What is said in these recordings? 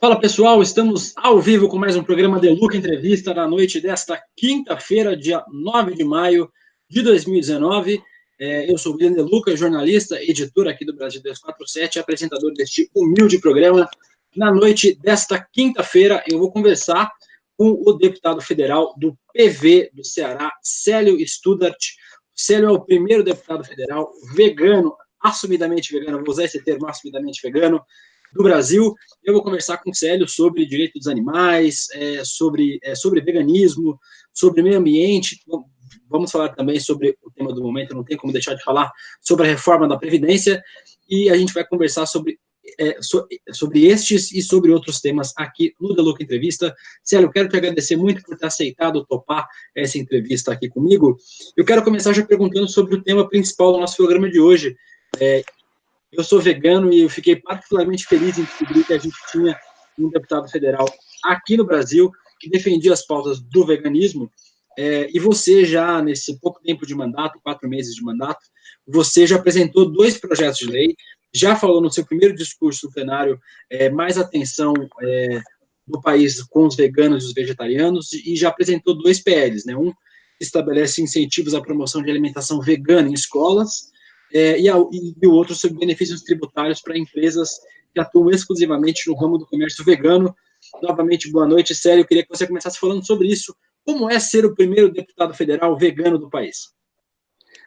Fala pessoal, estamos ao vivo com mais um programa The Luca Entrevista na noite desta quinta-feira, dia 9 de maio de 2019. Eu sou o Guilherme De Luca, jornalista, editor aqui do Brasil 247, apresentador deste humilde programa. Na noite desta quinta-feira, eu vou conversar com o deputado federal do PV do Ceará, Célio Studart. Célio é o primeiro deputado federal vegano, assumidamente vegano, vou usar esse termo, assumidamente vegano, do Brasil. Eu vou conversar com o Célio sobre direito dos animais, sobre veganismo, sobre meio ambiente. Vamos falar também sobre o tema do momento, não tem como deixar de falar sobre a reforma da Previdência, e a gente vai conversar sobre estes e sobre outros temas aqui no The Luca Entrevista. Célio, eu quero te agradecer muito por ter aceitado topar essa entrevista aqui comigo. Eu quero começar já perguntando sobre o tema principal do nosso programa de hoje. Eu sou vegano e eu fiquei particularmente feliz em descobrir que a gente tinha um deputado federal aqui no Brasil que defendia as pautas do veganismo. E você já, nesse pouco tempo de mandato, 4 meses de mandato, você já apresentou 2 projetos de lei, já falou no seu primeiro discurso no plenário mais atenção do país com os veganos e os vegetarianos, e já apresentou 2 PLs, né? Um estabelece incentivos à promoção de alimentação vegana em escolas, e o outro sobre benefícios tributários para empresas que atuam exclusivamente no ramo do comércio vegano. Novamente, boa noite, Célio. Eu queria que você começasse falando sobre isso. Como é ser o primeiro deputado federal vegano do país?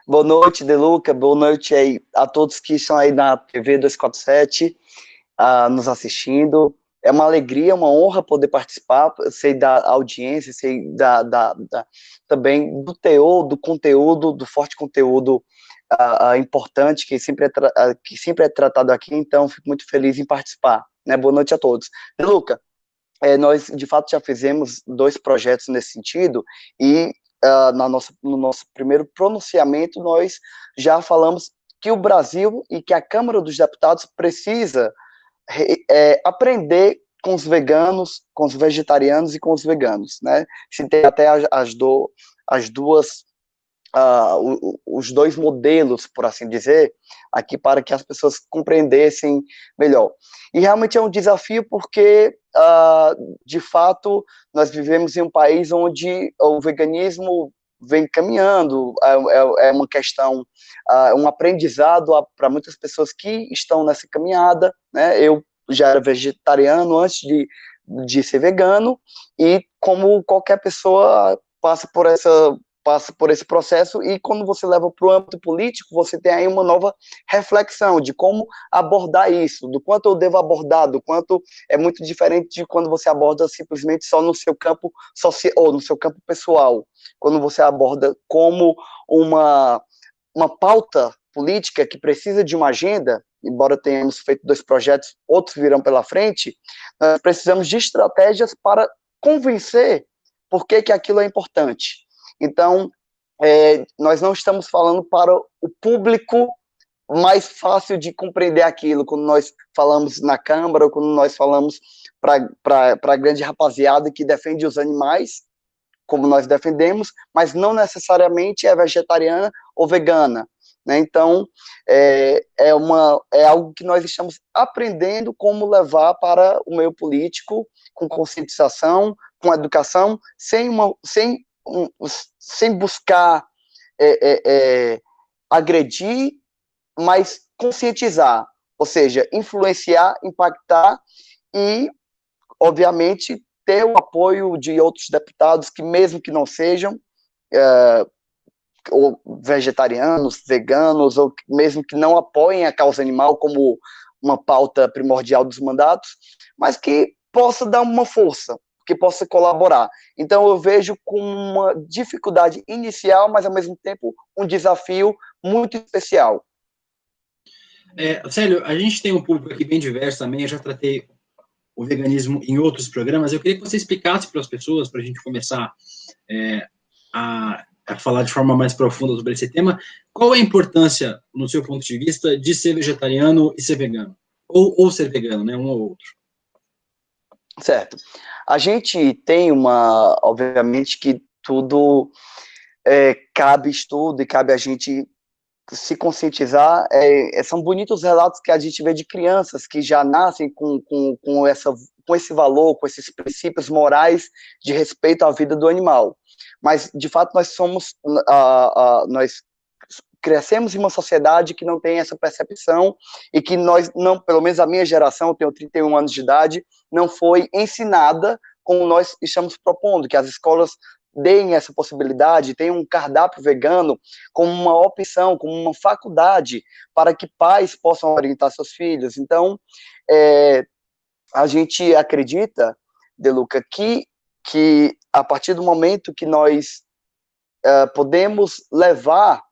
Boa noite, De Luca. Boa noite aí a todos que estão aí na TV 247, nos assistindo. É uma alegria, uma honra poder participar. Eu sei da audiência, sei também do teor, do conteúdo, do forte conteúdo importante que sempre é tratado aqui, então fico muito feliz em participar, né? Boa noite a todos. De Luca, nós de fato já fizemos 2 projetos nesse sentido, e no nosso primeiro pronunciamento nós já falamos que o Brasil e que a Câmara dos Deputados precisa aprender com os veganos, com os vegetarianos e com os veganos, né? Se tem até os 2 modelos, por assim dizer, aqui para que as pessoas compreendessem melhor. E realmente é um desafio porque, de fato, nós vivemos em um país onde o veganismo vem caminhando, é uma questão, um aprendizado para muitas pessoas que estão nessa caminhada, né? Eu já era vegetariano antes de ser vegano, e como qualquer pessoa passa por esse processo, e quando você leva para o âmbito político, você tem aí uma nova reflexão de como abordar isso, do quanto eu devo abordar, do quanto é muito diferente de quando você aborda simplesmente só no seu campo social, ou no seu campo pessoal, quando você aborda como uma pauta política que precisa de uma agenda. Embora tenhamos feito 2 projetos, outros virão pela frente, nós precisamos de estratégias para convencer por que aquilo é importante. Então, nós não estamos falando para o público mais fácil de compreender aquilo, quando nós falamos na Câmara, ou quando nós falamos para a grande rapaziada que defende os animais, como nós defendemos, mas não necessariamente é vegetariana ou vegana, né? Então, é algo que nós estamos aprendendo como levar para o meio político, com conscientização, com educação, sem buscar agredir, mas conscientizar, ou seja, influenciar, impactar e, obviamente, ter o apoio de outros deputados que, mesmo que não sejam ou vegetarianos, veganos, ou mesmo que não apoiem a causa animal como uma pauta primordial dos mandatos, mas que possa dar uma força, que possa colaborar. Então, eu vejo com uma dificuldade inicial, mas, ao mesmo tempo, um desafio muito especial. Célio, a gente tem um público aqui bem diverso também, eu já tratei o veganismo em outros programas. Eu queria que você explicasse para as pessoas, para a gente começar a falar de forma mais profunda sobre esse tema, qual é a importância, no seu ponto de vista, de ser vegetariano e ser vegano? Ou ser vegano, né? Um ou outro. Certo. A gente tem obviamente que tudo cabe estudo e cabe a gente se conscientizar. São bonitos relatos que a gente vê de crianças que já nascem com com esse valor, com esses princípios morais de respeito à vida do animal. Mas, de fato, nós crescemos em uma sociedade que não tem essa percepção e que nós, não, pelo menos a minha geração, eu tenho 31 anos de idade, não foi ensinada como nós estamos propondo, que as escolas deem essa possibilidade, tenham um cardápio vegano como uma opção, como uma faculdade para que pais possam orientar seus filhos. Então, a gente acredita, De Luca, que a partir do momento que nós podemos levar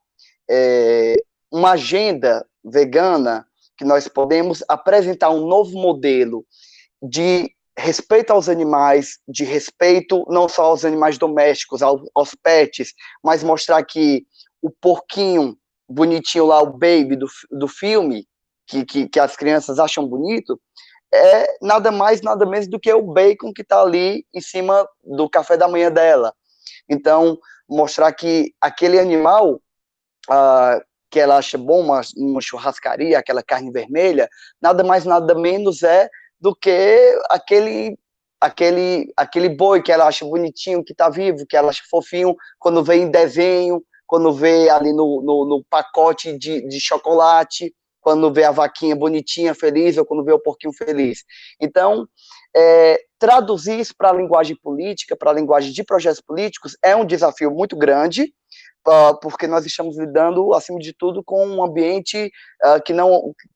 uma agenda vegana, que nós podemos apresentar um novo modelo de respeito aos animais, de respeito não só aos animais domésticos, aos pets, mas mostrar que o porquinho bonitinho lá, o baby do filme, que as crianças acham bonito, é nada mais, nada menos do que o bacon que está ali em cima do café da manhã dela. Então, mostrar que aquele animal que ela acha bom, uma churrascaria, aquela carne vermelha, nada mais, nada menos do que aquele boi que ela acha bonitinho, que está vivo, que ela acha fofinho, quando vê em desenho, quando vê ali no pacote de chocolate, quando vê a vaquinha bonitinha, feliz, ou quando vê o porquinho feliz. Então, traduzir isso para a linguagem política, para a linguagem de projetos políticos, é um desafio muito grande, porque nós estamos lidando, acima de tudo, com um ambiente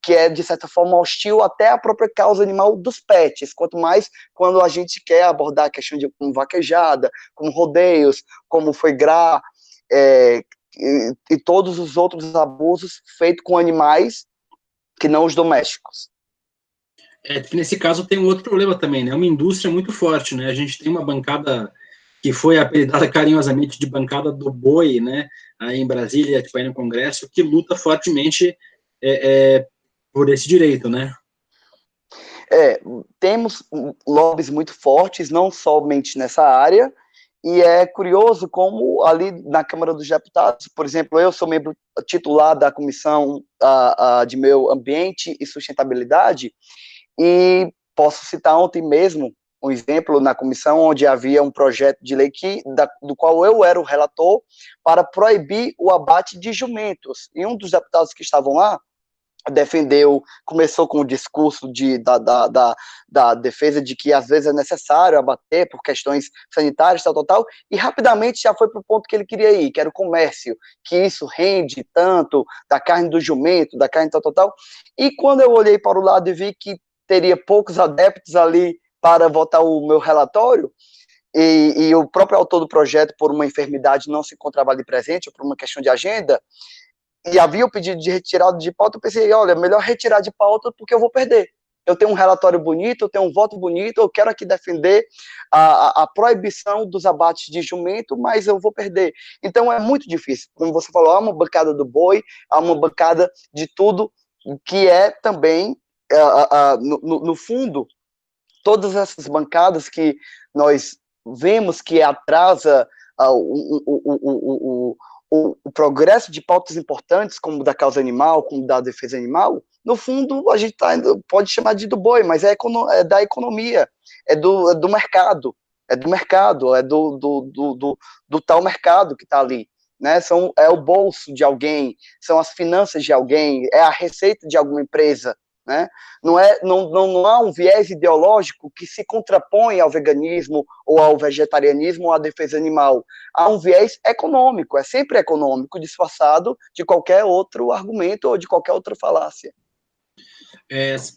que é, de certa forma, hostil até à própria causa animal dos pets, quanto mais quando a gente quer abordar a questão de como vaquejada, como rodeios, como foie gras, e todos os outros abusos feitos com animais que não os domésticos. Nesse caso tem um outro problema também, né? Uma indústria muito forte, né? A gente tem uma bancada que foi apelidada carinhosamente de bancada do boi, né? Aí em Brasília, tipo, aí no Congresso, que luta fortemente por esse direito, né? Temos lobbies muito fortes, não somente nessa área, e é curioso como ali na Câmara dos Deputados, por exemplo, eu sou membro titular da Comissão de Meio Ambiente e Sustentabilidade, e posso citar ontem mesmo um exemplo na comissão onde havia um projeto de lei do qual eu era o relator para proibir o abate de jumentos. E um dos deputados que estavam lá começou com o discurso da defesa de que às vezes é necessário abater por questões sanitárias, tal, e rapidamente já foi para o ponto que ele queria ir, que era o comércio, que isso rende tanto da carne do jumento, da carne tal. E quando eu olhei para o lado e vi que teria poucos adeptos ali para votar o meu relatório, e o próprio autor do projeto, por uma enfermidade, não se encontrava ali presente, ou por uma questão de agenda, e havia o pedido de retirada de pauta, eu pensei, olha, melhor retirar de pauta porque eu vou perder. Eu tenho um relatório bonito, eu tenho um voto bonito, eu quero aqui defender a proibição dos abates de jumento, mas eu vou perder. Então é muito difícil. Como você falou, há uma bancada do boi, há uma bancada de tudo, que é também, no fundo, todas essas bancadas que nós vemos que atrasa o progresso de pautas importantes, como da causa animal, como da defesa animal, no fundo, a gente pode chamar de do boi, mas é da economia, é do mercado, do tal mercado que está ali. Né? É o bolso de alguém, são as finanças de alguém, é a receita de alguma empresa. Né? Não há um viés ideológico que se contrapõe ao veganismo ou ao vegetarianismo ou à defesa animal. Há um viés econômico, é sempre econômico, disfarçado de qualquer outro argumento ou de qualquer outra falácia.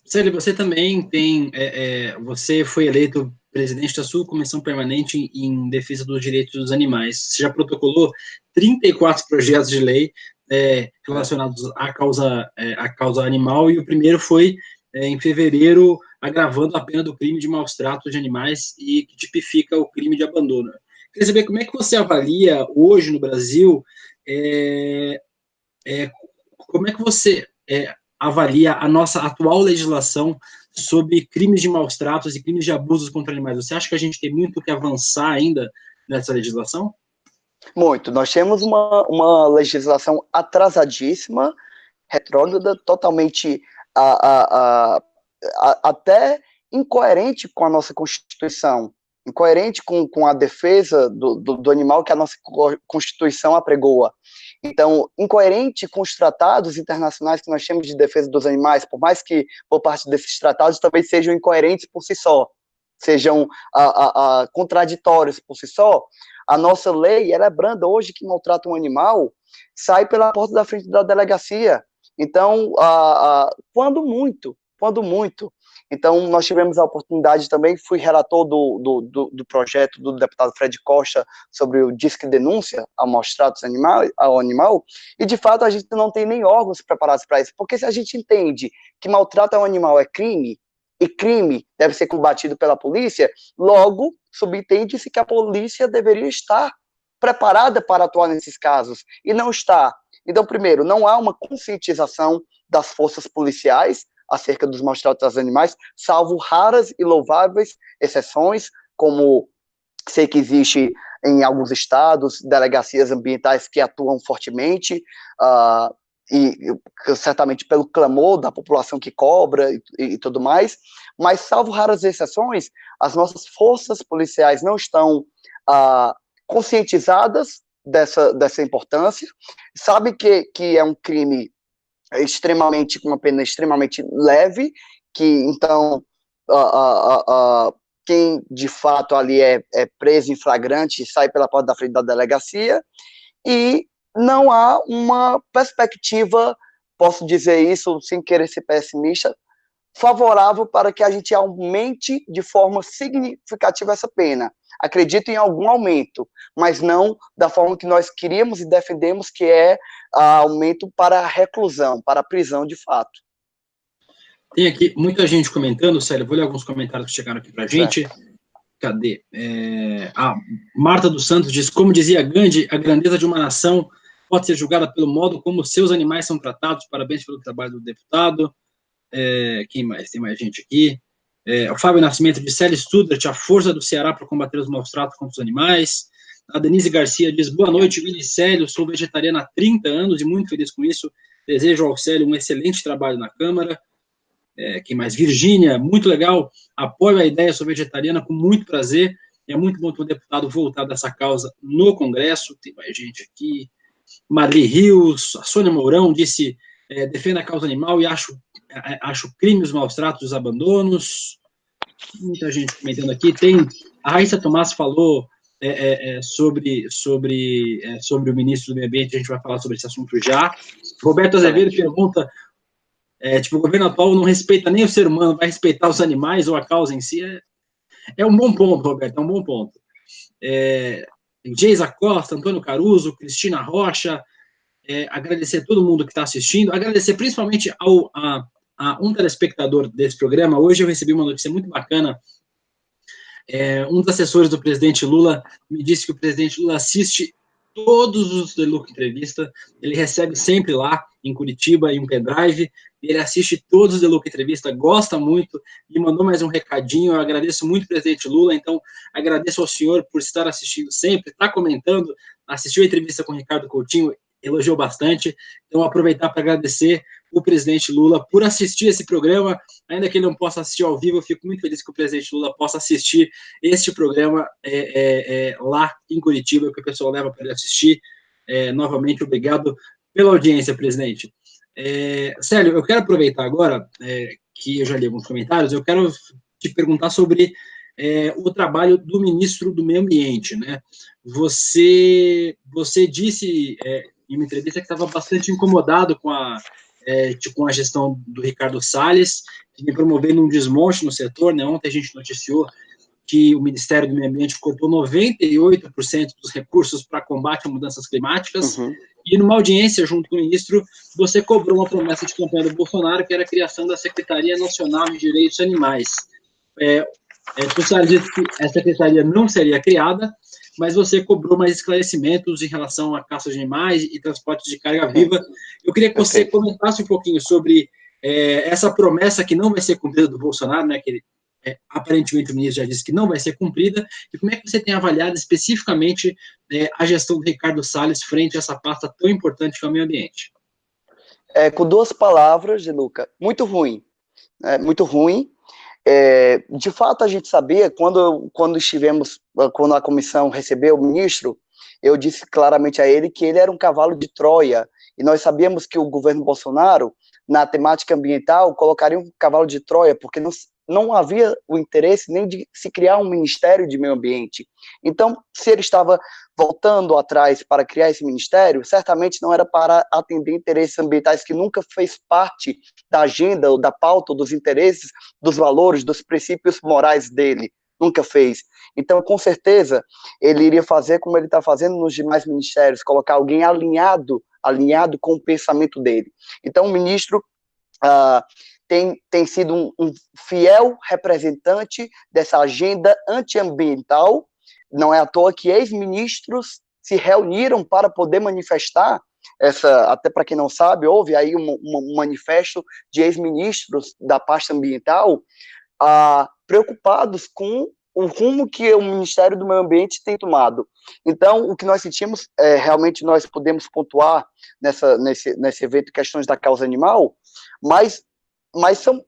Célio, você também você foi eleito presidente da sua comissão permanente em defesa dos direitos dos animais. Você já protocolou 34 projetos de lei relacionados à causa animal, e o primeiro foi em fevereiro, agravando a pena do crime de maus tratos de animais e que tipifica o crime de abandono. Queria saber como é que você avalia hoje no Brasil, como é que você avalia a nossa atual legislação sobre crimes de maus tratos e crimes de abusos contra animais? Você acha que a gente tem muito que avançar ainda nessa legislação? Muito. Nós temos uma legislação atrasadíssima, retrógrada, totalmente até incoerente com a nossa Constituição, incoerente com a defesa do animal que a nossa Constituição apregoa. Então, incoerente com os tratados internacionais que nós temos de defesa dos animais, por mais que, por parte desses tratados, também sejam incoerentes por si só, sejam contraditórios por si só, a nossa lei, ela é branda. Hoje, quem maltrata um animal sai pela porta da frente da delegacia. Então, quando muito. Então, nós tivemos a oportunidade também, fui relator do projeto do deputado Fred Costa sobre o Disque Denúncia ao maus tratos ao animal, e de fato a gente não tem nem órgãos preparados para isso, porque se a gente entende que maltrato ao animal é crime, e crime deve ser combatido pela polícia, logo subentende-se que a polícia deveria estar preparada para atuar nesses casos, e não está. Então, primeiro, não há uma conscientização das forças policiais acerca dos maus tratos aos animais, salvo raras e louváveis exceções, como sei que existe em alguns estados, delegacias ambientais que atuam fortemente, e certamente pelo clamor da população que cobra e tudo mais, mas salvo raras exceções, as nossas forças policiais não estão conscientizadas dessa importância, sabem que é um crime extremamente, com uma pena extremamente leve, que então quem de fato ali é preso em flagrante sai pela porta da frente da delegacia, e não há uma perspectiva, posso dizer isso sem querer ser pessimista, favorável para que a gente aumente de forma significativa essa pena. Acredito em algum aumento, mas não da forma que nós queríamos e defendemos, que é aumento para a reclusão, para a prisão de fato. Tem aqui muita gente comentando, Célio, vou ler alguns comentários que chegaram aqui para a gente. Cadê? A Marta dos Santos diz, como dizia Gandhi, a grandeza de uma nação pode ser julgada pelo modo como seus animais são tratados. Parabéns pelo trabalho do deputado. Quem mais? Tem mais gente aqui. O Fábio Nascimento diz, Célio Studert, a força do Ceará para combater os maus tratos contra os animais. A Denise Garcia diz, boa noite, Willi Célio, sou vegetariana há 30 anos e muito feliz com isso. Desejo ao Célio um excelente trabalho na Câmara. Quem mais? Virgínia, muito legal, apoio a ideia, sou vegetariana com muito prazer, é muito bom ter um deputado voltar dessa causa no Congresso. Tem mais gente aqui. Marli Rios, a Sônia Mourão disse, defenda a causa animal e acho crime os maus tratos, os abandonos. Muita gente comentando aqui. Tem, a Raíssa Tomás falou sobre o ministro do Meio Ambiente, a gente vai falar sobre esse assunto já. Roberto Azevedo pergunta, o governo atual não respeita nem o ser humano, vai respeitar os animais ou a causa em si? É um bom ponto, Roberto, é um bom ponto. Geisa Costa, Antônio Caruso, Cristina Rocha, agradecer a todo mundo que está assistindo, agradecer principalmente a um telespectador desse programa. Hoje eu recebi uma notícia muito bacana. Um dos assessores do presidente Lula me disse que o presidente Lula assiste todos os The Look Entrevista, ele recebe sempre lá em Curitiba, em um pendrive, ele assiste todos os The Look Entrevista, gosta muito, e mandou mais um recadinho. Eu agradeço muito o presidente Lula, então agradeço ao senhor por estar assistindo sempre, está comentando, assistiu a entrevista com o Ricardo Coutinho, elogiou bastante, então aproveitar para agradecer o presidente Lula por assistir esse programa, ainda que ele não possa assistir ao vivo, eu fico muito feliz que o presidente Lula possa assistir este programa lá em Curitiba, que o pessoal leva para ele assistir. Novamente, obrigado pela audiência, presidente. Célio, eu quero aproveitar agora, que eu já li alguns comentários, eu quero te perguntar sobre o trabalho do ministro do Meio Ambiente, né? Você disse em uma entrevista que estava bastante incomodado com a gestão do Ricardo Salles, que vem promovendo um desmonte no setor, né? Ontem a gente noticiou que o Ministério do Meio Ambiente cortou 98% dos recursos para combate a mudanças climáticas, e numa audiência junto com o ministro, você cobrou uma promessa de campanha do Bolsonaro, que era a criação da Secretaria Nacional de Direitos Animais. O Salles disse que a secretaria não seria criada, mas você cobrou mais esclarecimentos em relação à caça de animais e transporte de carga viva. Eu queria que você comentasse um pouquinho sobre essa promessa que não vai ser cumprida do Bolsonaro, né, que aparentemente o ministro já disse que não vai ser cumprida, e como é que você tem avaliado especificamente a gestão do Ricardo Salles frente a essa pasta tão importante que é o meio ambiente? Com duas palavras, Luca, muito ruim. Muito ruim. de fato, a gente sabia, quando a comissão recebeu o ministro, eu disse claramente a ele que ele era um cavalo de Troia, e nós sabíamos que o governo Bolsonaro, na temática ambiental, colocaria um cavalo de Troia, porque não havia o interesse nem de se criar um Ministério de Meio Ambiente. Então, se ele estava voltando atrás para criar esse ministério, certamente não era para atender interesses ambientais que nunca fez parte da agenda, ou da pauta, ou dos interesses, dos valores, dos princípios morais dele. Nunca fez. Então, com certeza, ele iria fazer como ele está fazendo nos demais ministérios, colocar alguém alinhado com o pensamento dele. Então, o ministro tem sido um fiel representante dessa agenda antiambiental. Não é à toa que ex-ministros se reuniram para poder manifestar até para quem não sabe, houve aí um manifesto de ex-ministros da pasta ambiental preocupados com o rumo que o Ministério do Meio Ambiente tem tomado. Então, o que nós sentimos, realmente nós podemos pontuar nesse evento questões da causa animal, mas são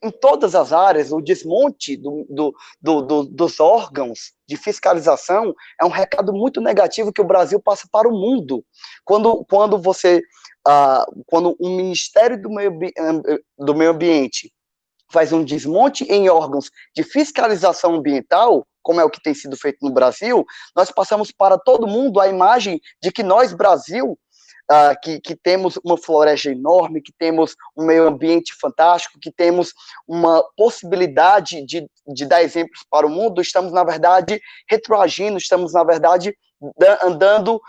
em todas as áreas, o desmonte dos órgãos de fiscalização é um recado muito negativo que o Brasil passa para o mundo. Quando o Ministério do Meio Ambiente faz um desmonte em órgãos de fiscalização ambiental, como é o que tem sido feito no Brasil, nós passamos para todo mundo a imagem de que nós, Brasil, que temos uma floresta enorme, que temos um meio ambiente fantástico, que temos uma possibilidade de dar exemplos para o mundo, estamos, na verdade, retroagindo, estamos, na verdade, andando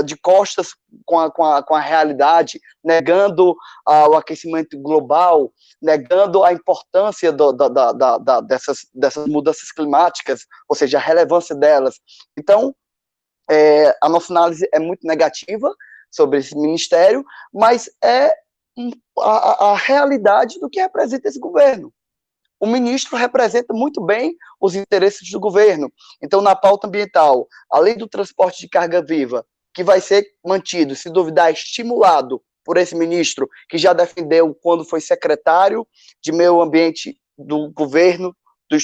de costas com a realidade, negando o aquecimento global, negando a importância dessas mudanças climáticas, ou seja, a relevância delas. Então, a nossa análise é muito negativa sobre esse ministério, mas é a realidade do que representa esse governo. O ministro representa muito bem os interesses do governo. Então, na pauta ambiental, além do transporte de carga viva, que vai ser mantido, se duvidar, estimulado por esse ministro, que já defendeu quando foi secretário de Meio Ambiente do governo do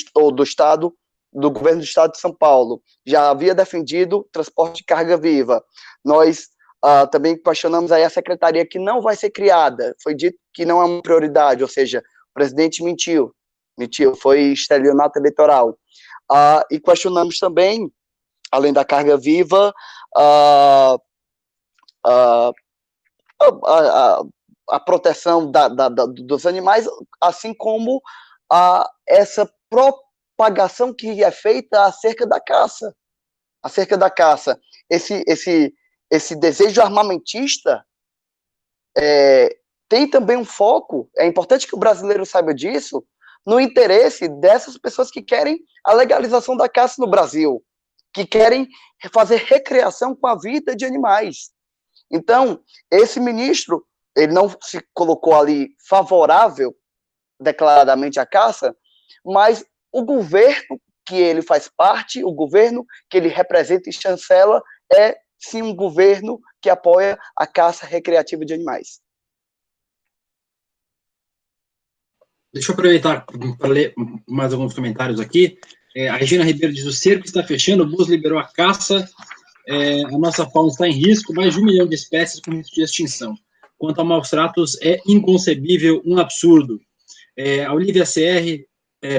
Estado, do governo do Estado de São Paulo, já havia defendido transporte de carga viva. Nós também questionamos aí a secretaria que não vai ser criada, foi dito que não é uma prioridade, ou seja, o presidente mentiu, foi estelionato eleitoral. E questionamos também, além da carga viva, a proteção dos animais, assim como essa propagação que é feita acerca da caça. Esse desejo armamentista tem também um foco, é importante que o brasileiro saiba disso, no interesse dessas pessoas que querem a legalização da caça no Brasil, que querem fazer recreação com a vida de animais. Então, esse ministro, ele não se colocou ali favorável declaradamente à caça, mas o governo que ele faz parte, o governo que ele representa e chancela, é sim um governo que apoia a caça recreativa de animais. Deixa eu aproveitar para ler mais alguns comentários aqui. A Regina Ribeiro diz: o cerco está fechando, o BUS liberou a caça, a nossa fauna está em risco, mais de 1 milhão de espécies com risco de extinção. Quanto a maus tratos, é inconcebível, um absurdo. A Olivia CR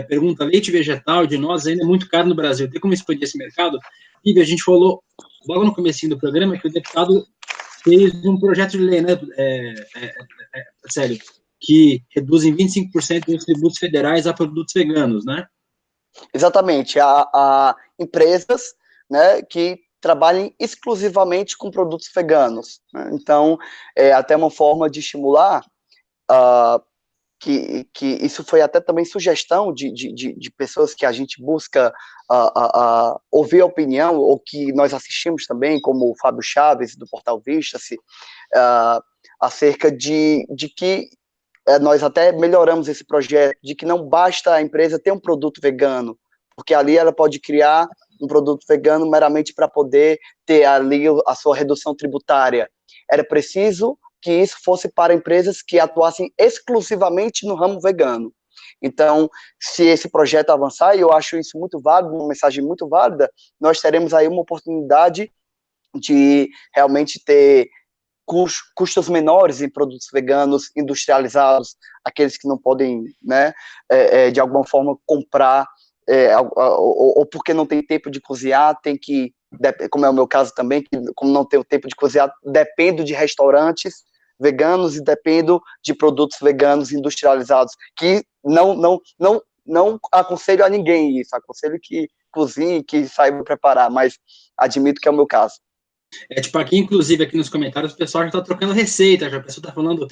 pergunta: leite vegetal de nozes ainda é muito caro no Brasil, tem como expandir esse mercado? Olivia, a gente falou logo no comecinho do programa que o deputado fez um projeto de lei, né, sério, que reduz em 25% os tributos federais a produtos veganos, né? Exatamente, a empresas, né, que trabalhem exclusivamente com produtos veganos, né? Então, até uma forma de estimular que isso foi até também sugestão de pessoas que a gente busca ouvir a opinião, ou que nós assistimos também, como o Fábio Chaves, do Portal Vista-se, acerca de que nós até melhoramos esse projeto, de que não basta a empresa ter um produto vegano, porque ali ela pode criar um produto vegano meramente para poder ter ali a sua redução tributária. Era preciso que isso fosse para empresas que atuassem exclusivamente no ramo vegano. Então, se esse projeto avançar, e eu acho isso muito válido, uma mensagem muito válida, nós teremos aí uma oportunidade de realmente ter custos menores em produtos veganos industrializados, aqueles que não podem, né, de alguma forma comprar, ou porque não tem tempo de cozinhar, tem que, como é o meu caso também, que como não tenho tempo de cozinhar, dependo de restaurantes veganos e dependo de produtos veganos industrializados, que não aconselho a ninguém isso, aconselho que cozinhe, que saiba preparar, mas admito que é o meu caso. Tipo, aqui, inclusive, aqui nos comentários, o pessoal já está trocando receita, já a pessoa está falando,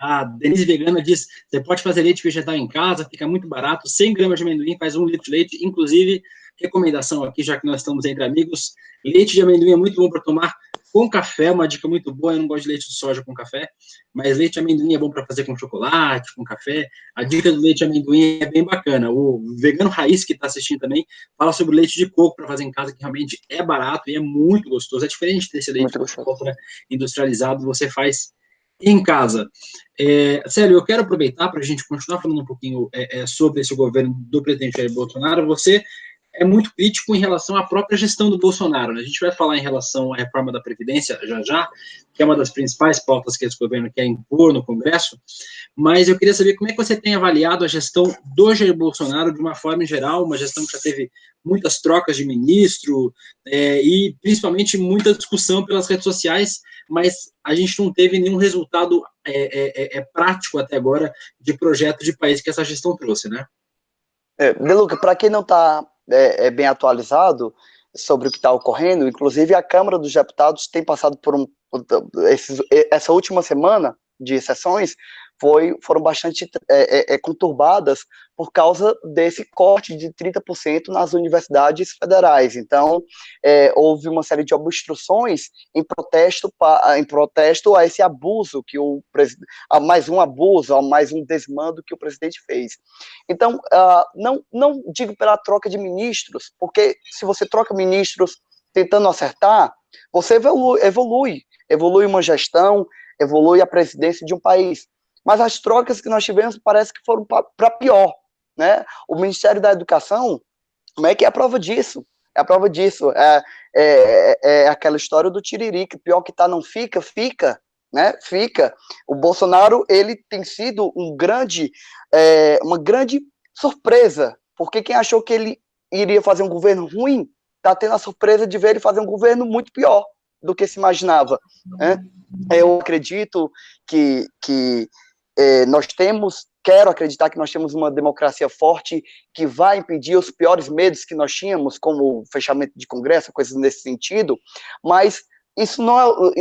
a Denise Vegana diz, você pode fazer leite vegetal em casa, fica muito barato, 100 gramas de amendoim faz 1 litro de leite, inclusive, recomendação aqui, já que nós estamos entre amigos, leite de amendoim é muito bom para tomar com café, uma dica muito boa, eu não gosto de leite de soja com café, mas leite de amendoim é bom para fazer com chocolate, com café, a dica do leite de amendoim é bem bacana, o Vegano Raiz, que está assistindo também, fala sobre leite de coco para fazer em casa, que realmente é barato e é muito gostoso, é diferente desse leite industrializado, você faz em casa. Célio, eu quero aproveitar para a gente continuar falando um pouquinho sobre esse governo do presidente Jair Bolsonaro. Você é muito crítico em relação à própria gestão do Bolsonaro, né? A gente vai falar em relação à reforma da Previdência já, que é uma das principais pautas que esse governo quer impor no Congresso, mas eu queria saber como é que você tem avaliado a gestão do Jair Bolsonaro de uma forma em geral, uma gestão que já teve muitas trocas de ministro e principalmente muita discussão pelas redes sociais, mas a gente não teve nenhum resultado prático até agora de projeto de país que essa gestão trouxe, né? Deluca, para quem não está bem atualizado sobre o que está ocorrendo, inclusive a Câmara dos Deputados tem passado por essa última semana de sessões foram bastante conturbadas por causa desse corte de 30% nas universidades federais. Então, houve uma série de obstruções em protesto a esse abuso que a mais um abuso, a mais um desmando que o presidente fez. Então, não digo pela troca de ministros, porque se você troca ministros tentando acertar, você evolui uma gestão, evolui a presidência de um país. Mas as trocas que nós tivemos parece que foram para pior, né? O Ministério da Educação, como é que é a prova disso? É a prova disso, é aquela história do tiririca, pior que tá não fica, né? Fica. O Bolsonaro, ele tem sido uma grande surpresa, porque quem achou que ele iria fazer um governo ruim, tá tendo a surpresa de ver ele fazer um governo muito pior do que se imaginava, né? Eu acredito que quero acreditar que nós temos uma democracia forte que vai impedir os piores medos que nós tínhamos, como o fechamento de Congresso, coisas nesse sentido, mas isso não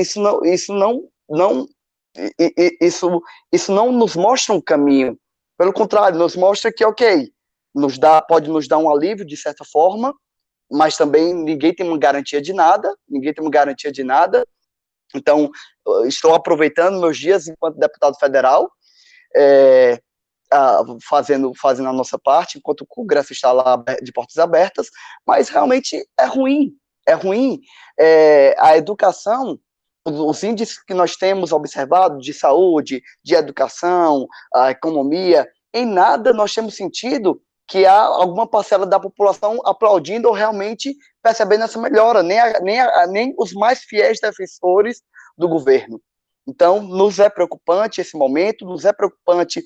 nos mostra um caminho. Pelo contrário, nos mostra que, ok, pode nos dar um alívio de certa forma, mas também ninguém tem uma garantia de nada, Então, estou aproveitando meus dias enquanto deputado federal, fazendo a nossa parte, enquanto o Congresso está lá de portas abertas, mas realmente é ruim. A educação, os índices que nós temos observado de saúde, de educação, a economia, em nada nós temos sentido que há alguma parcela da população aplaudindo ou realmente percebendo essa melhora, nem os mais fiéis defensores do governo. Então, nos é preocupante esse momento, nos é preocupante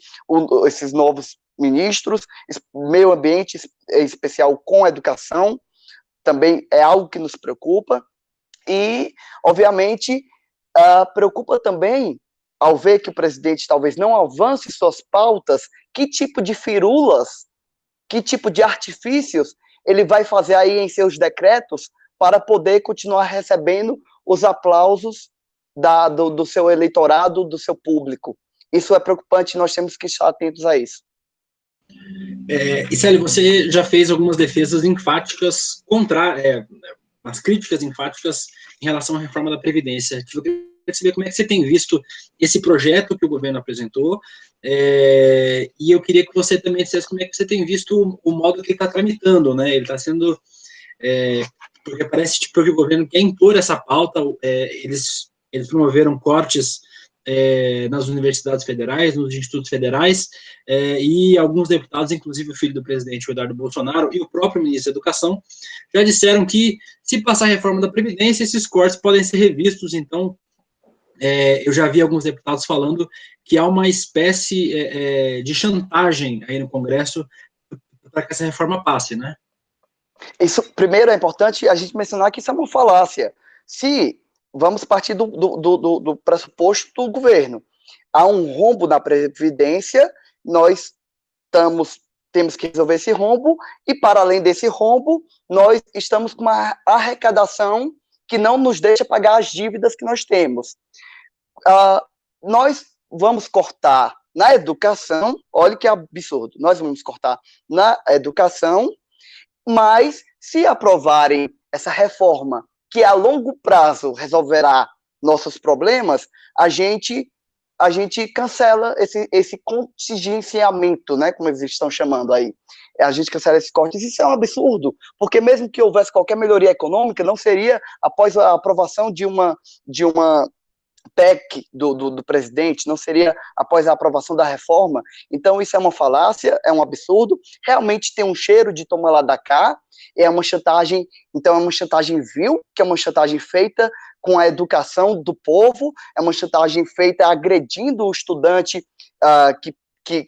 esses novos ministros, meio ambiente, em especial com a educação, também é algo que nos preocupa, e, obviamente, preocupa também, ao ver que o presidente talvez não avance suas pautas, que tipo de firulas, que tipo de artifícios ele vai fazer aí em seus decretos para poder continuar recebendo os aplausos do seu eleitorado, do seu público. Isso é preocupante, nós temos que estar atentos a isso. E Célio, você já fez algumas defesas enfáticas umas críticas enfáticas em relação à reforma da Previdência. Eu queria saber como é que você tem visto esse projeto que o governo apresentou, e eu queria que você também dissesse como é que você tem visto o modo que ele está tramitando, né? Ele está sendo... porque parece que o governo quer impor essa pauta, eles promoveram cortes nas universidades federais, nos institutos federais, e alguns deputados, inclusive o filho do presidente, o Eduardo Bolsonaro, e o próprio ministro da Educação, já disseram que, se passar a reforma da Previdência, esses cortes podem ser revistos. Então, eu já vi alguns deputados falando que há uma espécie de chantagem aí no Congresso para que essa reforma passe, né? Isso, primeiro, é importante a gente mencionar que isso é uma falácia. Se vamos partir do pressuposto do governo, há um rombo na Previdência, nós temos que resolver esse rombo, e para além desse rombo, nós estamos com uma arrecadação que não nos deixa pagar as dívidas que nós temos. Nós vamos cortar na educação, olha que absurdo, nós vamos cortar na educação, mas se aprovarem essa reforma, que a longo prazo resolverá nossos problemas, a gente cancela esse contingenciamento, né, como eles estão chamando aí. A gente cancela esses cortes. Isso é um absurdo, porque mesmo que houvesse qualquer melhoria econômica, não seria após a aprovação de uma PEC do presidente, não seria após a aprovação da reforma. Então isso é uma falácia, é um absurdo, realmente tem um cheiro de toma lá da cá, é uma chantagem, então é uma chantagem vil, que é uma chantagem feita com a educação do povo, é uma chantagem feita agredindo o estudante que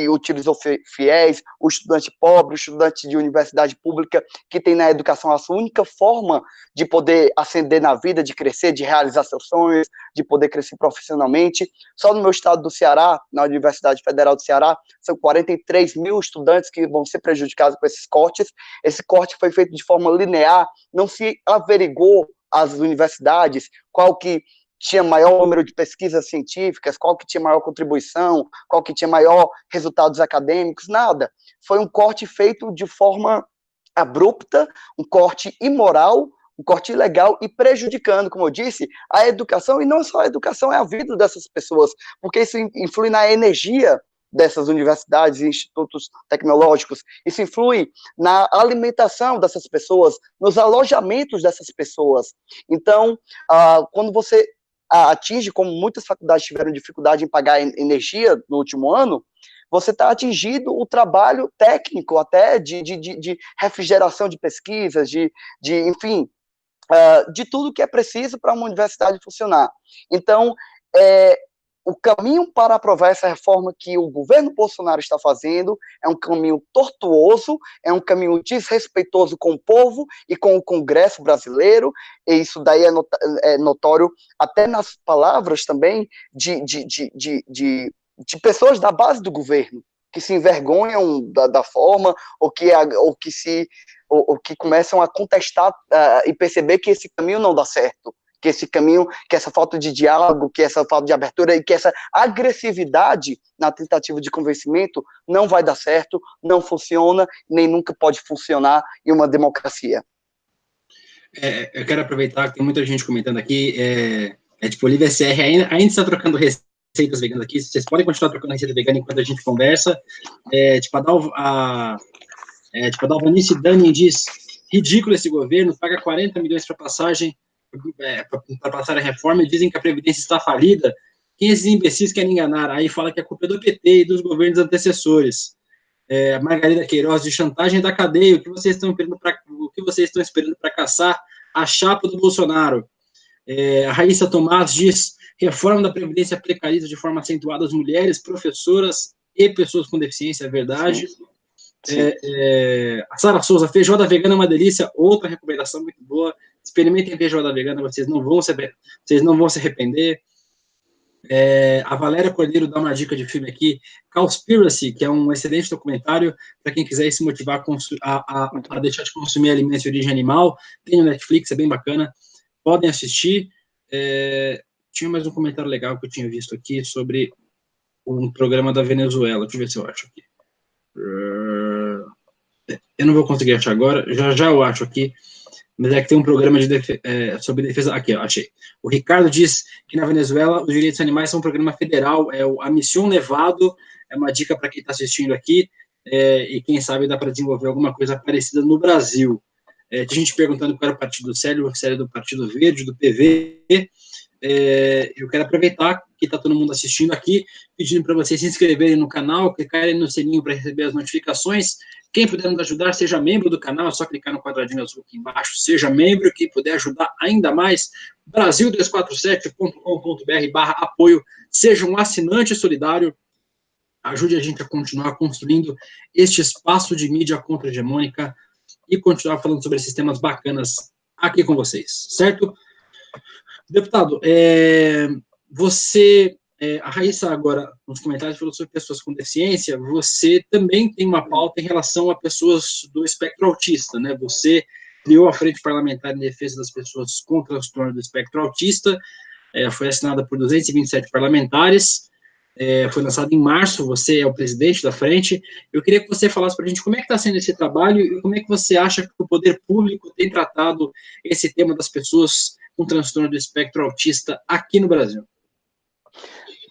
utilizou fiéis, o estudante pobre, o estudante de universidade pública, que tem na educação a sua única forma de poder ascender na vida, de crescer, de realizar seus sonhos, de poder crescer profissionalmente. Só no meu estado do Ceará, na Universidade Federal do Ceará, são 43 mil estudantes que vão ser prejudicados com esses cortes. Esse corte foi feito de forma linear, não se averigou as universidades qual que tinha maior número de pesquisas científicas, qual que tinha maior contribuição, qual que tinha maior resultados acadêmicos, nada. Foi um corte feito de forma abrupta, um corte imoral, um corte ilegal e prejudicando, como eu disse, a educação, e não só a educação, é a vida dessas pessoas, porque isso influi na energia dessas universidades e institutos tecnológicos, isso influi na alimentação dessas pessoas, nos alojamentos dessas pessoas. Então, quando você atinge, como muitas faculdades tiveram dificuldade em pagar energia no último ano, você está atingindo o trabalho técnico até de refrigeração de pesquisas, enfim, de tudo que é preciso para uma universidade funcionar. Então, o caminho para aprovar essa reforma que o governo Bolsonaro está fazendo é um caminho tortuoso, é um caminho desrespeitoso com o povo e com o Congresso brasileiro, e isso daí é notório até nas palavras também de pessoas da base do governo, que se envergonham da forma, ou que começam a contestar e perceber que esse caminho não dá certo, que esse caminho, que essa falta de diálogo, que essa falta de abertura e que essa agressividade na tentativa de convencimento não vai dar certo, não funciona, nem nunca pode funcionar em uma democracia. Eu quero aproveitar que tem muita gente comentando aqui, tipo, Olivia SR ainda está trocando receitas veganas aqui, vocês podem continuar trocando receita vegana enquanto a gente conversa. A Dalvanice Dani diz, ridículo esse governo, paga 40 milhões para passar a reforma e dizem que a Previdência está falida. Quem esses imbecis querem enganar? Aí fala que a culpa é do PT e dos governos antecessores. A Margarida Queiroz, de chantagem da cadeia, o que vocês estão esperando para caçar a chapa do Bolsonaro? A Raíssa Tomás diz, reforma da Previdência precariza de forma acentuada as mulheres, professoras e pessoas com deficiência, é verdade. A Sara Souza, feijoada vegana é uma delícia, outra recomendação muito boa. Experimentem feijoada vegana, vocês não vão se arrepender. A Valéria Cordeiro dá uma dica de filme aqui, Cowspiracy, que é um excelente documentário para quem quiser se motivar a deixar de consumir alimentos de origem animal. Tem no Netflix, é bem bacana, podem assistir. Tinha mais um comentário legal que eu tinha visto aqui sobre um programa da Venezuela. Deixa eu ver se eu acho aqui. Eu não vou conseguir achar agora, já eu acho aqui, mas é que tem um programa sobre defesa. Aqui, ó, achei. O Ricardo diz que na Venezuela os direitos animais são um programa federal, a Missão Nevado, é uma dica para quem está assistindo aqui, e quem sabe dá para desenvolver alguma coisa parecida no Brasil. Tem gente perguntando qual era o partido do Célio do Partido Verde, do PV. eu quero aproveitar que está todo mundo assistindo aqui, pedindo para vocês se inscreverem no canal, clicarem no sininho para receber as notificações. Quem puder nos ajudar, seja membro do canal, é só clicar no quadradinho azul aqui embaixo, seja membro. Quem puder ajudar ainda mais, brasil247.com.br/apoio, seja um assinante solidário, ajude a gente a continuar construindo este espaço de mídia contra-hegemônica e continuar falando sobre esses temas bacanas aqui com vocês, certo? Deputado, a Raíssa agora, nos comentários, falou sobre pessoas com deficiência. Você também tem uma pauta em relação a pessoas do espectro autista, né? Você criou a Frente Parlamentar em Defesa das Pessoas com Transtorno do Espectro Autista, foi assinada por 227 parlamentares, foi lançado em março, você é o presidente da frente. Eu queria que você falasse para a gente como é que está sendo esse trabalho e como é que você acha que o poder público tem tratado esse tema das pessoas com transtorno do espectro autista aqui no Brasil.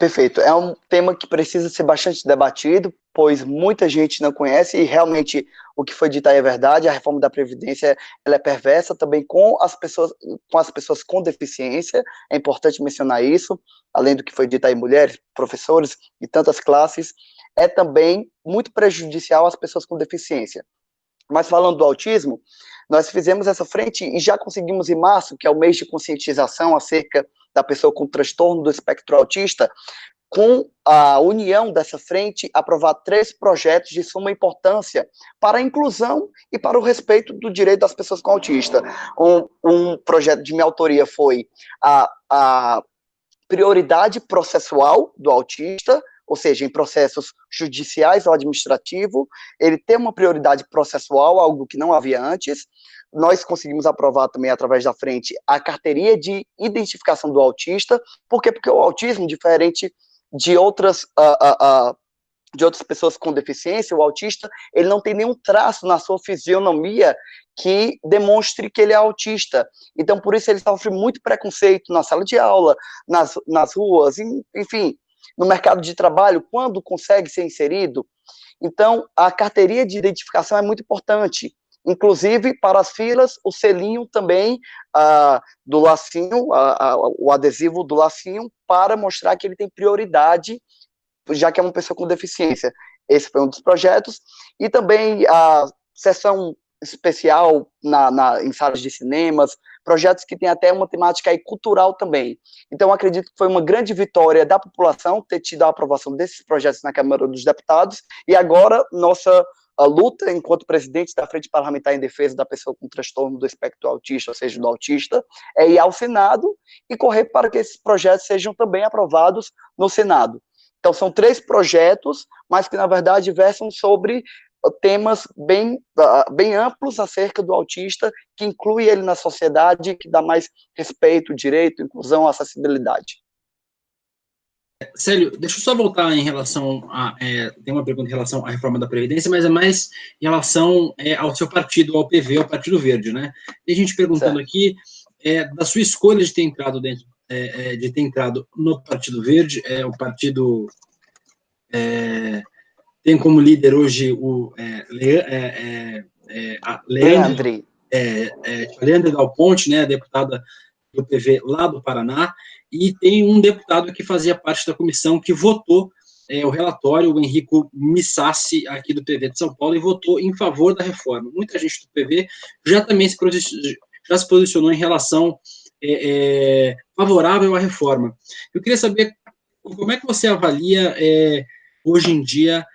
Perfeito. É um tema que precisa ser bastante debatido, pois muita gente não conhece e realmente o que foi dito aí é verdade. A reforma da Previdência, ela é perversa também com as pessoas com deficiência. É importante mencionar isso, além do que foi dito aí, mulheres, professores e tantas classes, é também muito prejudicial às pessoas com deficiência. Mas falando do autismo, nós fizemos essa frente e já conseguimos em março, que é o mês de conscientização acerca da pessoa com transtorno do espectro autista, com a união dessa frente, aprovar 3 projetos de suma importância para a inclusão e para o respeito do direito das pessoas com autista. Um projeto de minha autoria foi a prioridade processual do autista, ou seja, em processos judiciais ou administrativos, ele tem uma prioridade processual, algo que não havia antes. Nós conseguimos aprovar também, através da frente, a carteirinha de identificação do autista. Por quê? Porque o autismo, diferente de outras pessoas com deficiência, o autista, ele não tem nenhum traço na sua fisionomia que demonstre que ele é autista. Então, por isso, ele sofre muito preconceito na sala de aula, nas ruas, enfim, no mercado de trabalho, quando consegue ser inserido. Então, a carteirinha de identificação é muito importante. Inclusive, para as filas, o selinho também do lacinho, o adesivo do lacinho, para mostrar que ele tem prioridade, já que é uma pessoa com deficiência. Esse foi um dos projetos. E também a sessão especial em salas de cinemas, projetos que têm até uma temática aí cultural também. Então, acredito que foi uma grande vitória da população ter tido a aprovação desses projetos na Câmara dos Deputados, e agora nossa luta, enquanto presidente da Frente Parlamentar em Defesa da Pessoa com Transtorno do Espectro Autista, ou seja, do autista, é ir ao Senado e correr para que esses projetos sejam também aprovados no Senado. Então, são 3 projetos, mas que, na verdade, versam sobre temas bem amplos acerca do autista, que inclui ele na sociedade, que dá mais respeito, direito, inclusão, acessibilidade. Célio, deixa eu só voltar em relação tem uma pergunta em relação à reforma da Previdência, mas é mais em relação ao seu partido, ao PV, ao Partido Verde, né? Tem gente perguntando aqui da sua escolha de ter entrado no Partido Verde, o partido tem como líder hoje o Leandro Dal Ponte, né, deputada do PV lá do Paraná, e tem um deputado que fazia parte da comissão que votou o relatório, o Henrico Missassi, aqui do PV de São Paulo, e votou em favor da reforma. Muita gente do PV já se posicionou em relação favorável à reforma. Eu queria saber como é que você avalia hoje em dia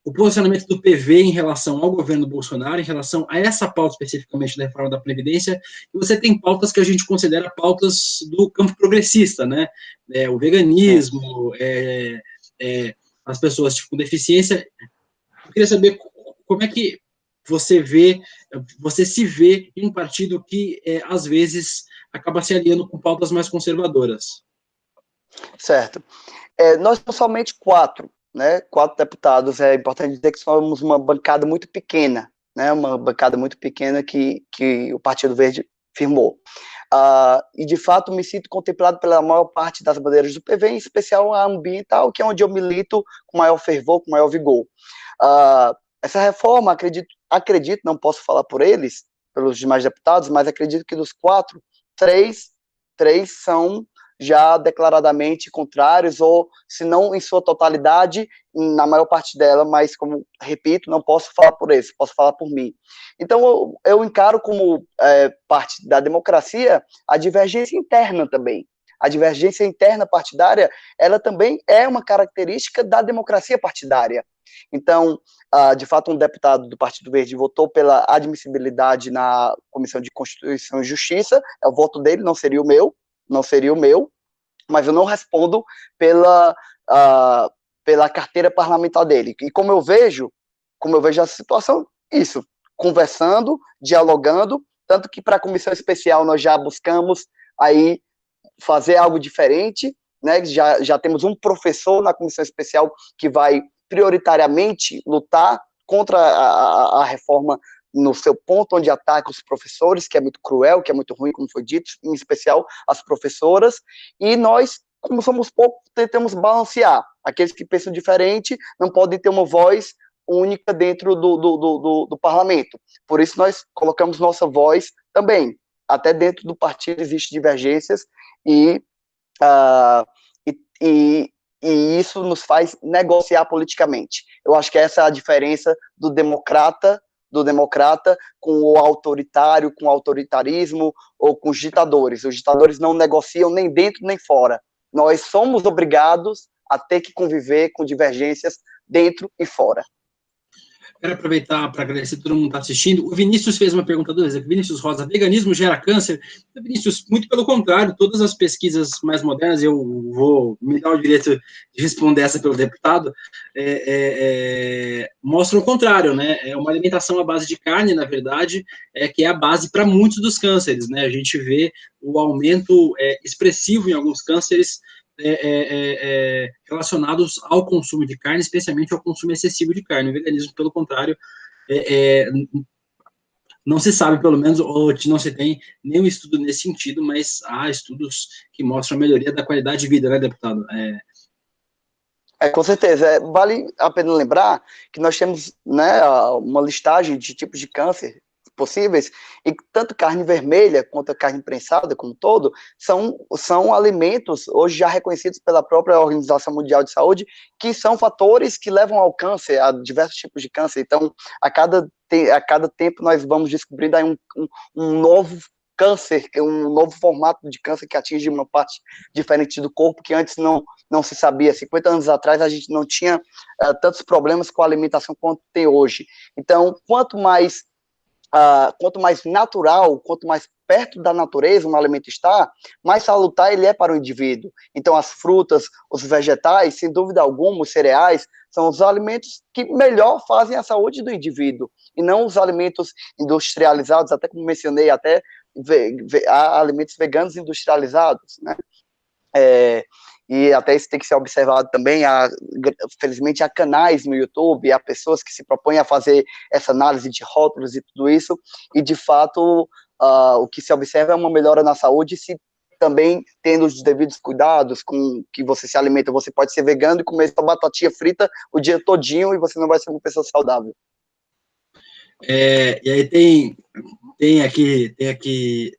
o posicionamento do PV em relação ao governo Bolsonaro, em relação a essa pauta especificamente da reforma da Previdência. E você tem pautas que a gente considera pautas do campo progressista, né? O veganismo, as pessoas com deficiência. Eu queria saber como é que você se vê em um partido que, às vezes, acaba se aliando com pautas mais conservadoras. Certo. Nós somos somente 4. Né, 4 deputados, é importante dizer que somos uma bancada muito pequena, né, uma bancada muito pequena que o Partido Verde firmou. E, de fato, me sinto contemplado pela maior parte das bandeiras do PV, em especial a ambiental, que é onde eu milito com maior fervor, com maior vigor. Essa reforma, acredito, não posso falar por eles, pelos demais deputados, mas acredito que dos 4, 3 3 são já declaradamente contrários, ou se não em sua totalidade, na maior parte dela, mas como, repito, não posso falar por esse, posso falar por mim. Então, eu encaro como parte da democracia a divergência interna também. A divergência interna partidária, ela também é uma característica da democracia partidária. Então, de fato, um deputado do Partido Verde votou pela admissibilidade na Comissão de Constituição e Justiça, é o voto dele, não seria o meu, mas eu não respondo pela carteira parlamentar dele. E como eu vejo a situação, isso, conversando, dialogando, tanto que para a comissão especial nós já buscamos aí fazer algo diferente, né? Já temos um professor na comissão especial que vai prioritariamente lutar contra a reforma no seu ponto onde ataca os professores, que é muito cruel, que é muito ruim, como foi dito, em especial as professoras, e nós, como somos poucos, tentamos balancear. Aqueles que pensam diferente não podem ter uma voz única dentro do parlamento. Por isso nós colocamos nossa voz também. Até dentro do partido existem divergências e isso nos faz negociar politicamente. Eu acho que essa é a diferença do democrata com o autoritário, com o autoritarismo ou com os ditadores. Os ditadores não negociam nem dentro nem fora. Nós somos obrigados a ter que conviver com divergências dentro e fora. Quero aproveitar para agradecer a todo mundo que está assistindo. O Vinícius fez uma pergunta do exemplo. Vinícius Rosa, veganismo gera câncer? Vinícius, muito pelo contrário, todas as pesquisas mais modernas, eu vou me dar o direito de responder essa pelo deputado, mostram o contrário, né? É uma alimentação à base de carne, na verdade, que é a base para muitos dos cânceres, né? A gente vê o aumento expressivo em alguns cânceres relacionados ao consumo de carne, especialmente ao consumo excessivo de carne. O veganismo, pelo contrário, não se sabe, pelo menos, ou não se tem nenhum estudo nesse sentido, mas há estudos que mostram a melhoria da qualidade de vida, né, deputado? Com certeza. Vale a pena lembrar que nós temos, né, uma listagem de tipos de câncer possíveis, e tanto carne vermelha quanto a carne prensada, como todo, são alimentos hoje já reconhecidos pela própria Organização Mundial de Saúde, que são fatores que levam ao câncer, a diversos tipos de câncer. Então, a cada tempo nós vamos descobrindo aí um novo câncer, um novo formato de câncer que atinge uma parte diferente do corpo que antes não se sabia. 50 anos atrás a gente não tinha tantos problemas com a alimentação quanto tem hoje. Então, quanto mais natural, quanto mais perto da natureza um alimento está, mais salutar ele é para o indivíduo. Então, as frutas, os vegetais, sem dúvida alguma, os cereais, são os alimentos que melhor fazem a saúde do indivíduo, e não os alimentos industrializados, até como mencionei, até há alimentos veganos industrializados, né? E até isso tem que ser observado também. Felizmente há canais no YouTube, há pessoas que se propõem a fazer essa análise de rótulos e tudo isso, e de fato o que se observa é uma melhora na saúde, se também tendo os devidos cuidados com que você se alimenta. Você pode ser vegano e comer só batatinha frita o dia todinho e você não vai ser uma pessoa saudável. E aí tem aqui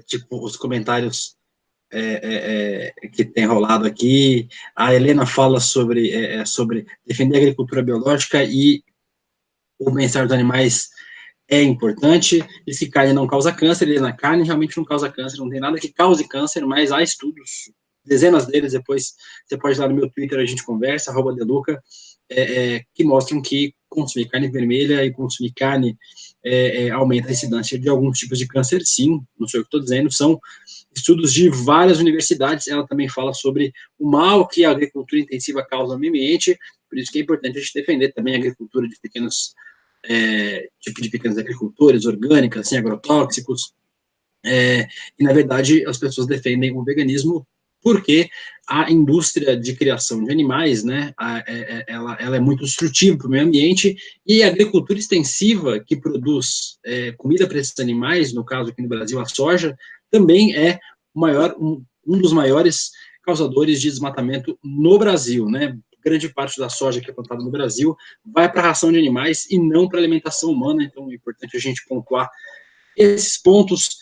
tipo, os comentários que tem rolado aqui. A Helena fala sobre defender a agricultura biológica e o bem-estar dos animais é importante. Diz que carne não causa câncer. Helena, carne realmente não causa câncer, não tem nada que cause câncer, mas há estudos, dezenas deles, depois você pode ir lá no meu Twitter, a gente conversa, @deluca, que mostram que consumir carne vermelha e consumir carne aumenta a incidência de alguns tipos de câncer, sim, não sei o que estou dizendo, são estudos de várias universidades. Ela também fala sobre o mal que a agricultura intensiva causa no ambiente, por isso que é importante a gente defender também a agricultura de pequenos, tipo de pequenos agricultores, orgânicas, sem agrotóxicos, e na verdade as pessoas defendem o veganismo porque a indústria de criação de animais, né, ela é muito destrutiva para o meio ambiente, e a agricultura extensiva que produz comida para esses animais, no caso aqui no Brasil a soja, também é um dos maiores causadores de desmatamento no Brasil, né? Grande parte da soja que é plantada no Brasil vai para a ração de animais e não para a alimentação humana, então é importante a gente pontuar esses pontos.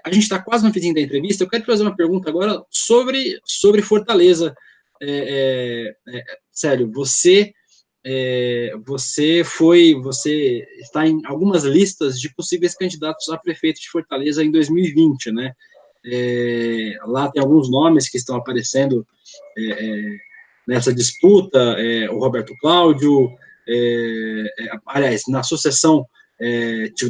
A gente está quase no finzinho da entrevista, eu quero te fazer uma pergunta agora sobre Fortaleza. Sério, você está em algumas listas de possíveis candidatos a prefeito de Fortaleza em 2020, né? Lá tem alguns nomes que estão aparecendo nessa disputa, o Roberto Cláudio, aliás, na sucessão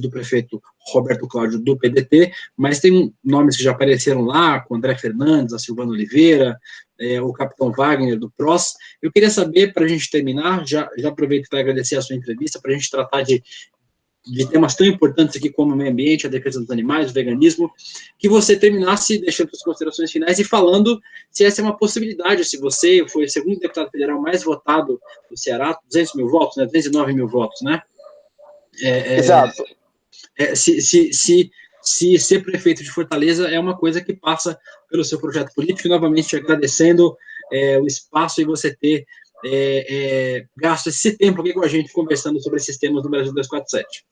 do prefeito Roberto Cláudio do PDT, mas tem nomes que já apareceram lá, com André Fernandes, a Silvana Oliveira, o Capitão Wagner do PROS. Eu queria saber, para a gente terminar, já aproveito para agradecer a sua entrevista, para a gente tratar de temas tão importantes aqui como o meio ambiente, a defesa dos animais, o veganismo, que você terminasse deixando suas considerações finais e falando se essa é uma possibilidade, se você foi o segundo deputado federal mais votado do Ceará, 200 mil votos, né, 209 mil votos, né? Exato. Se ser prefeito de Fortaleza é uma coisa que passa pelo seu projeto político, e novamente agradecendo o espaço e você ter gasto esse tempo aqui com a gente conversando sobre esses temas do Brasil 247.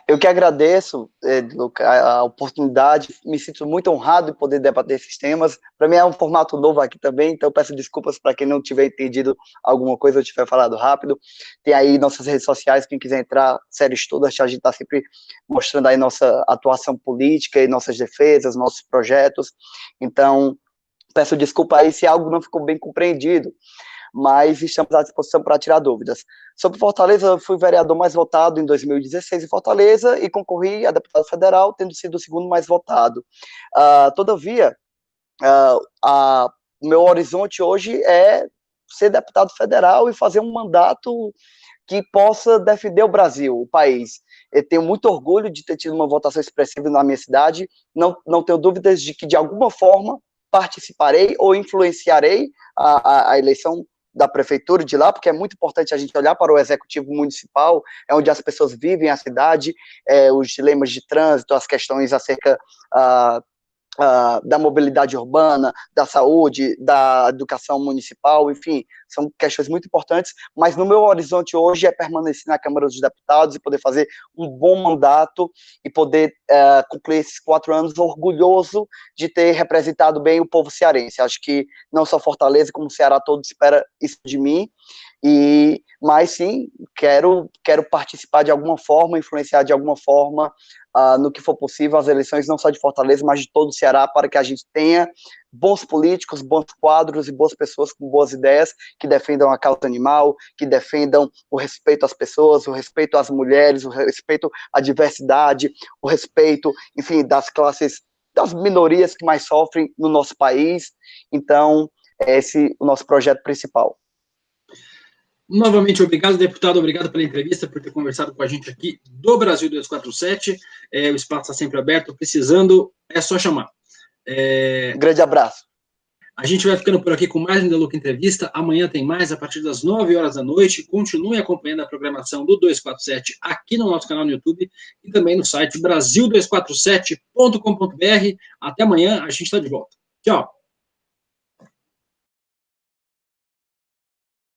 Eu que agradeço, a oportunidade, me sinto muito honrado de poder debater esses temas. Para mim é um formato novo aqui também, então peço desculpas para quem não tiver entendido alguma coisa ou tiver falado rápido. Tem aí nossas redes sociais, quem quiser entrar, Sério Estudo, a gente está sempre mostrando aí nossa atuação política e nossas defesas, nossos projetos. Então, peço desculpa aí se algo não ficou bem compreendido, mas estamos à disposição para tirar dúvidas. Sobre Fortaleza, eu fui vereador mais votado em 2016 em Fortaleza e concorri a deputado federal, tendo sido o segundo mais votado. Todavia, o meu horizonte hoje é ser deputado federal e fazer um mandato que possa defender o Brasil, o país. Eu tenho muito orgulho de ter tido uma votação expressiva na minha cidade, não tenho dúvidas de que, de alguma forma, participarei ou influenciarei a eleição da prefeitura de lá, porque é muito importante a gente olhar para o executivo municipal, é onde as pessoas vivem a cidade, os dilemas de trânsito, as questões acerca da mobilidade urbana, da saúde, da educação municipal, enfim, são questões muito importantes, mas no meu horizonte hoje é permanecer na Câmara dos Deputados e poder fazer um bom mandato e poder concluir esses 4 anos orgulhoso de ter representado bem o povo cearense. Acho que não só Fortaleza, como o Ceará todo espera isso de mim, mas sim, quero participar de alguma forma, influenciar de alguma forma no que for possível as eleições, não só de Fortaleza, mas de todo o Ceará, para que a gente tenha bons políticos, bons quadros e boas pessoas com boas ideias, que defendam a causa animal, que defendam o respeito às pessoas, o respeito às mulheres, o respeito à diversidade, o respeito, enfim, das classes, das minorias que mais sofrem no nosso país. Então, esse é o nosso projeto principal. Novamente, obrigado, deputado, obrigado pela entrevista, por ter conversado com a gente aqui do Brasil 247, o espaço está sempre aberto, precisando, é só chamar. Grande abraço. A gente vai ficando por aqui com mais um The Look Entrevista, amanhã tem mais, a partir das 9 horas da noite, continue acompanhando a programação do 247 aqui no nosso canal no YouTube e também no site brasil247.com.br. Até amanhã, a gente está de volta. Tchau!